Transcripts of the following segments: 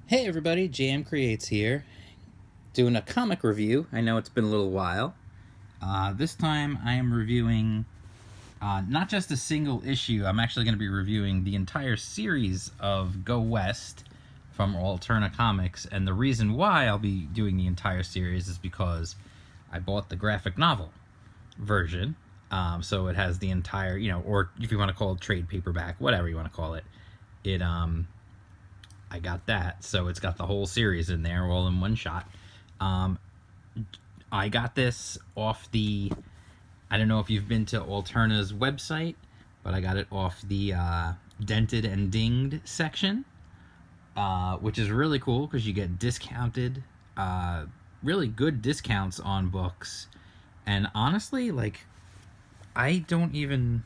Hey everybody, JM Creates here, doing a comic review. I know it's been a little while. This time I am reviewing not just a single issue, I'm actually going to be reviewing the entire series of Go West from Alterna Comics, and the reason why I'll be doing the entire series is because I bought the graphic novel version, so it has the entire, or if you want to call it trade paperback, whatever you want to call it, I got that, so it's got the whole series in there, all in one shot. I got this off the, I don't know if you've been to Alterna's website, but I got it off the Dented and Dinged section, which is really cool because you get discounted, really good discounts on books. And honestly, like, I don't even,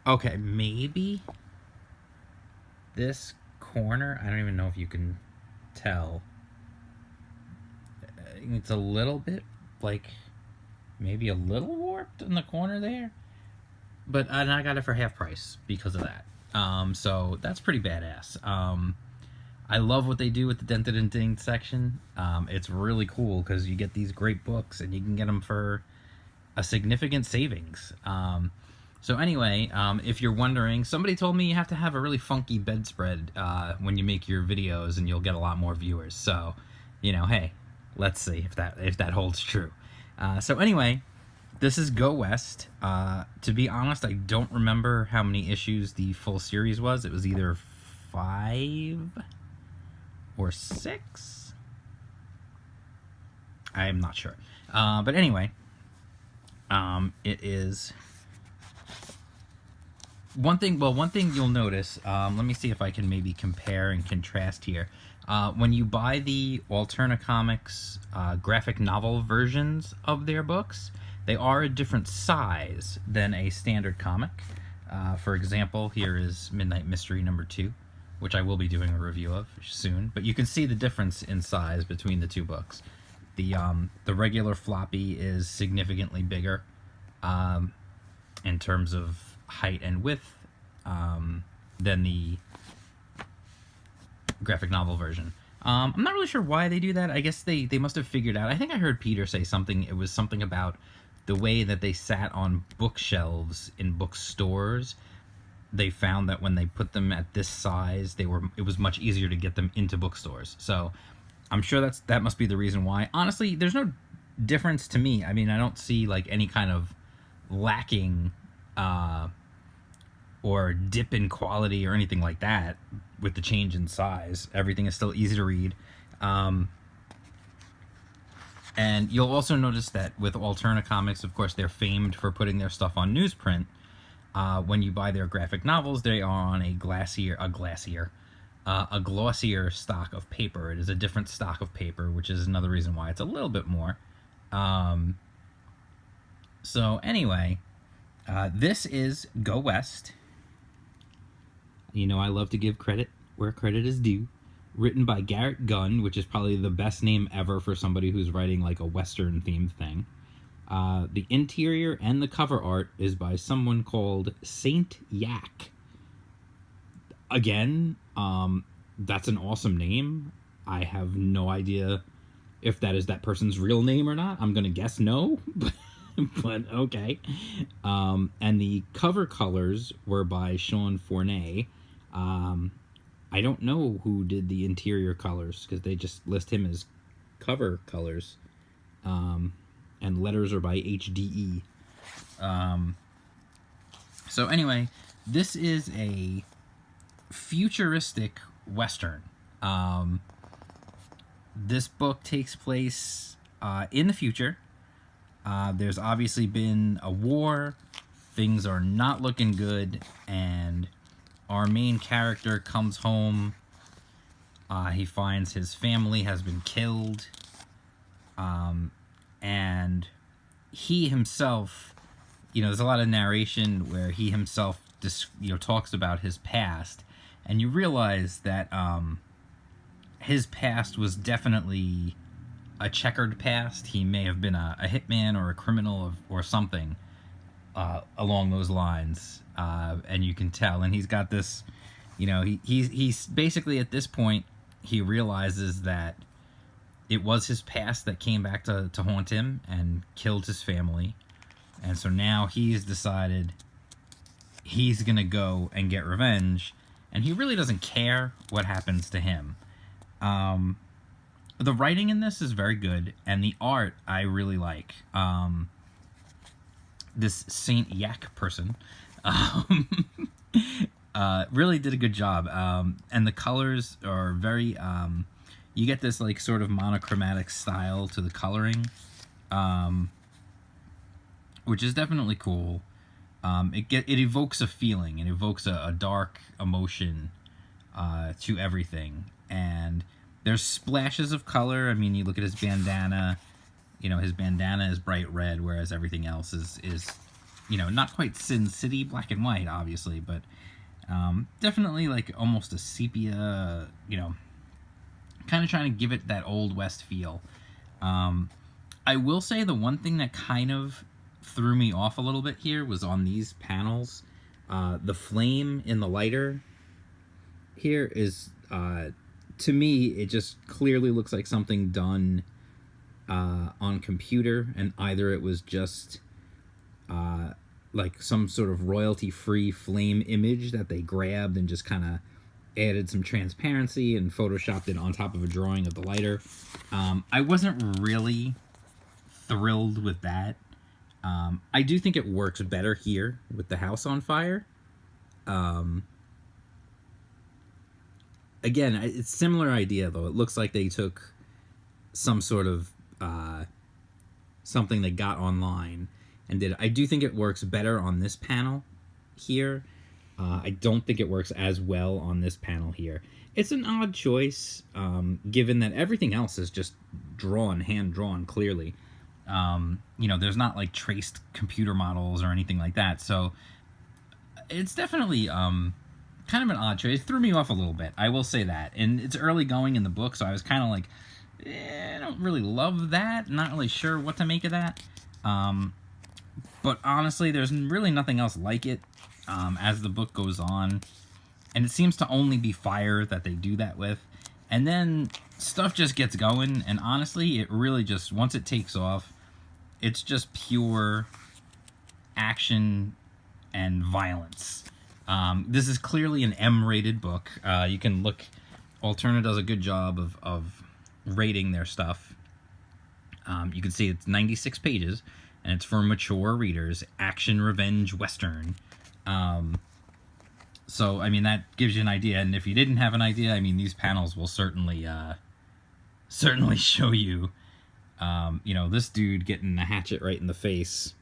okay, maybe this corner, I don't even know if you can tell, it's a little bit like maybe a little warped in the corner there, but and I got it for half price because of that. So that's pretty badass. I love what they do with the Dented and Dinged section. It's really cool because you get these great books and you can get them for a significant savings. So anyway, if you're wondering, somebody told me you have to have a really funky bedspread when you make your videos, and you'll get a lot more viewers. So, hey, let's see if that holds true. So anyway, this is Go West. To be honest, I don't remember how many issues the full series was. It was either 5 or 6. I'm not sure. But anyway, it is. One thing you'll notice, let me see if I can maybe compare and contrast here. When you buy the Alterna Comics graphic novel versions of their books, they are a different size than a standard comic. For example, here is Midnight Mystery number 2, which I will be doing a review of soon. But you can see the difference in size between the two books. The regular floppy is significantly bigger in terms of height and width than the graphic novel version. I'm not really sure why they do that. I guess they must have figured out. I think I heard Peter say something. It was something about the way that they sat on bookshelves in bookstores. They found that when they put them at this size, it was much easier to get them into bookstores. So I'm sure that must be the reason why. Honestly, there's no difference to me. I mean, I don't see like any kind of lacking or dip in quality or anything like that with the change in size. Everything is still easy to read. And you'll also notice that with Alterna Comics, of course, they're famed for putting their stuff on newsprint. When you buy their graphic novels, they are on a glossier stock of paper. It is a different stock of paper, which is another reason why it's a little bit more. So anyway, this is Go West. I love to give credit where credit is due. Written by Garrett Gunn, which is probably the best name ever for somebody who's writing like a Western-themed thing. The interior and the cover art is by someone called Saint Yak. Again, that's an awesome name. I have no idea if that is that person's real name or not. I'm going to guess no, but okay. And the cover colors were by Sean Fournet. I don't know who did the interior colors because they just list him as cover colors. And letters are by HDE. So anyway, this is a futuristic Western. This book takes place in the future. There's obviously been a war. Things are not looking good, and our main character comes home. He finds his family has been killed. And he himself, there's a lot of narration where he himself just, talks about his past, and you realize that his past was definitely a checkered past. He may have been a hitman or a criminal or something along those lines, and you can tell. And he's got this, he's basically at this point he realizes that it was his past that came back to haunt him and killed his family. And so now he's decided he's going to go and get revenge. And he really doesn't care what happens to him. The writing in this is very good. And the art I really like. This Saint Yak person really did a good job. And the colors are very... you get this like sort of monochromatic style to the coloring, which is definitely cool. It evokes a feeling. It evokes a dark emotion to everything. And there's splashes of color. I mean, you look at his bandana. You know, his bandana is bright red, whereas everything else is you know, not quite Sin City black and white, obviously, but definitely like almost a sepia, you know, kind of trying to give it that Old West feel. I will say the one thing that kind of threw me off a little bit here was on these panels. The flame in the lighter here is, to me, it just clearly looks like something done on computer, and either it was just like some sort of royalty-free flame image that they grabbed and just kind of added some transparency and photoshopped it on top of a drawing of the lighter. I wasn't really thrilled with that. I do think it works better here with the house on fire. Again, it's a similar idea, though. It looks like they took some sort of something they got online and did it. I do think it works better on this panel here. I don't think it works as well on this panel here. It's an odd choice, given that everything else is just drawn, hand-drawn, clearly. You know, there's not, like, traced computer models or anything like that, so it's definitely kind of an odd choice. It threw me off a little bit, I will say that. And it's early going in the book, so I was kind of like, I don't really love that. Not really sure what to make of that. But honestly, there's really nothing else like it as the book goes on. And it seems to only be fire that they do that with. And then stuff just gets going. And honestly, it really just, once it takes off, it's just pure action and violence. This is clearly an M-rated book. You can look, Alterna does a good job of rating their stuff. You can see it's 96 pages, and it's for mature readers. Action, revenge, western. So, I mean, that gives you an idea. And if you didn't have an idea, I mean, these panels will certainly show you, you know, this dude getting a hatchet right in the face.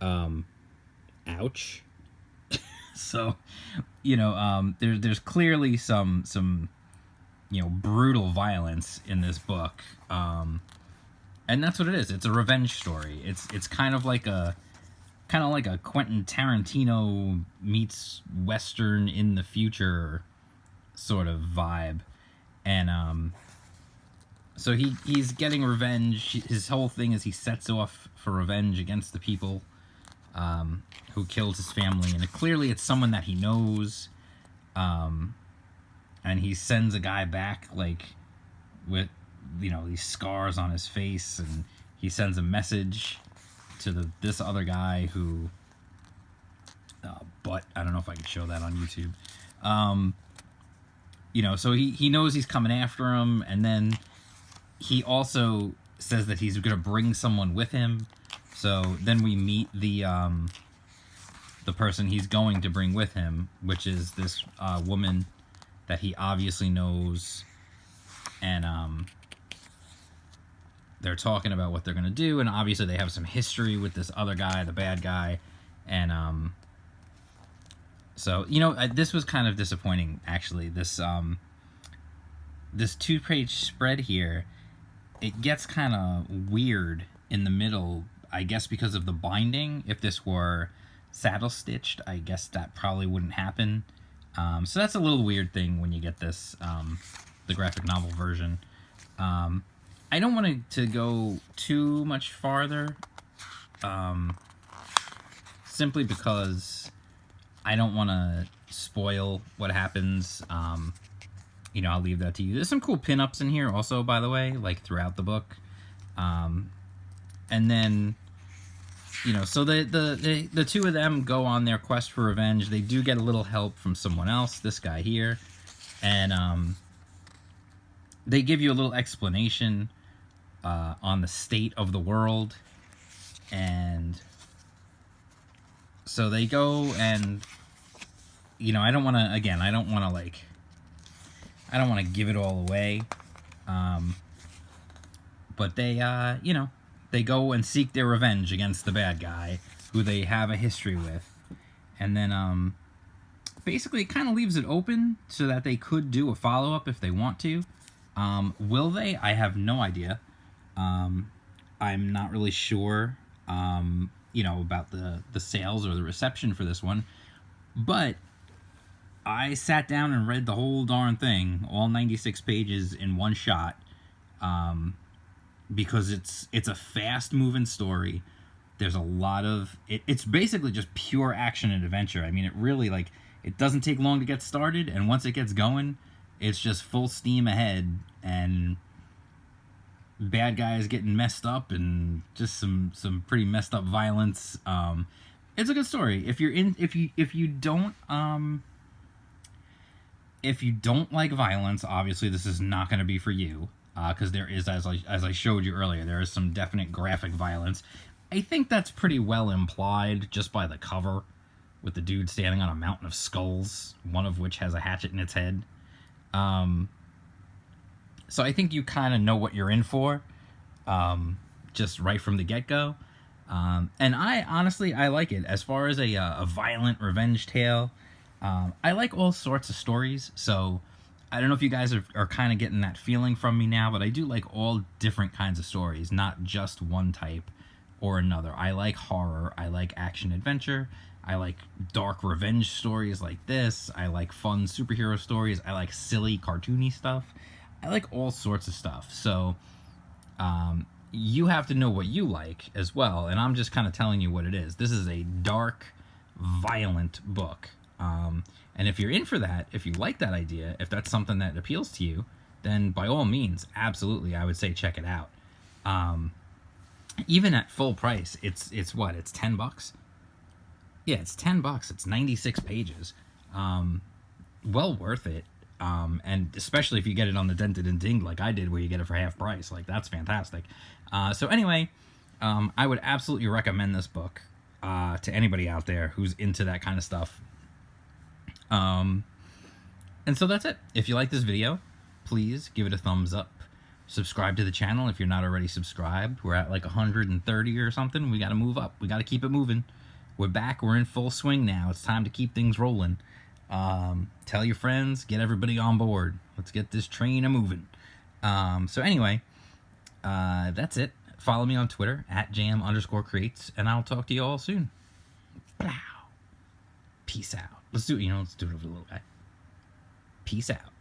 Ouch. So, you know, there's clearly some you know, brutal violence in this book. And that's what it is. It's a revenge story. It's kind of like a Quentin Tarantino meets Western in the future sort of vibe. And so he's getting revenge. His whole thing is he sets off for revenge against the people who killed his family, and clearly it's someone that he knows. And he sends a guy back, like, with, you know, these scars on his face, and he sends a message to this other guy who, but I don't know if I can show that on YouTube. You know, so he knows he's coming after him, and then he also says that he's going to bring someone with him. So then we meet the person he's going to bring with him, which is this woman that he obviously knows, and they're talking about what they're going to do, and obviously they have some history with this other guy, the bad guy, and so, you know, this was kind of disappointing, actually. This this 2-page spread here, it gets kind of weird in the middle, I guess because of the binding. If this were saddle stitched, I guess that probably wouldn't happen. So that's a little weird thing when you get this, the graphic novel version. I don't want it to go too much farther, simply because I don't want to spoil what happens. I'll leave that to you. There's some cool pinups in here also, by the way, like throughout the book. And then, so the two of them go on their quest for revenge. They do get a little help from someone else, this guy here. And they give you a little explanation on the state of the world. And so they go and, I don't want to give it all away. But they, they go and seek their revenge against the bad guy who they have a history with. And then, basically it kind of leaves it open so that they could do a follow-up if they want to. Will they? I have no idea. I'm not really sure, about the sales or the reception for this one. But I sat down and read the whole darn thing, all 96 pages in one shot, because it's a fast-moving story. There's a lot of... It's basically just pure action and adventure. I mean, it really, it doesn't take long to get started, and once it gets going, it's just full steam ahead, and bad guys getting messed up, and just some pretty messed up violence. It's a good story. If you don't like violence, obviously this is not going to be for you, because there is, as I showed you earlier, there is some definite graphic violence. I think that's pretty well implied just by the cover, with the dude standing on a mountain of skulls, one of which has a hatchet in its head. So I think you kind of know what you're in for, just right from the get-go. And I like it. As far as a violent revenge tale, I like all sorts of stories, so I don't know if you guys are kind of getting that feeling from me now, but I do like all different kinds of stories, not just one type or another. I like horror, I like action-adventure, I like dark revenge stories like this, I like fun superhero stories, I like silly cartoony stuff, I like all sorts of stuff. So you have to know what you like as well, and I'm just kind of telling you what it is. This is a dark, violent book. And if you're in for that, if you like that idea, if that's something that appeals to you, then by all means, absolutely, I would say check it out. Even at full price, it's what? It's $10? Yeah, it's $10. It's 96 pages. Well worth it. And especially if you get it on the Dented and Dinged like I did, where you get it for half price. That's fantastic. So anyway, I would absolutely recommend this book to anybody out there who's into that kind of stuff. And so that's it. If you like this video, please give it a thumbs up. Subscribe to the channel if you're not already subscribed. We're at 130 or something. We got to move up. We got to keep it moving. We're back. We're in full swing now. It's time to keep things rolling. Tell your friends. Get everybody on board. Let's get this train a-moving. So anyway, that's it. Follow me on Twitter, @jam_creates, and I'll talk to you all soon. Peace out. Let's do it. Let's do it over the little guy. Peace out.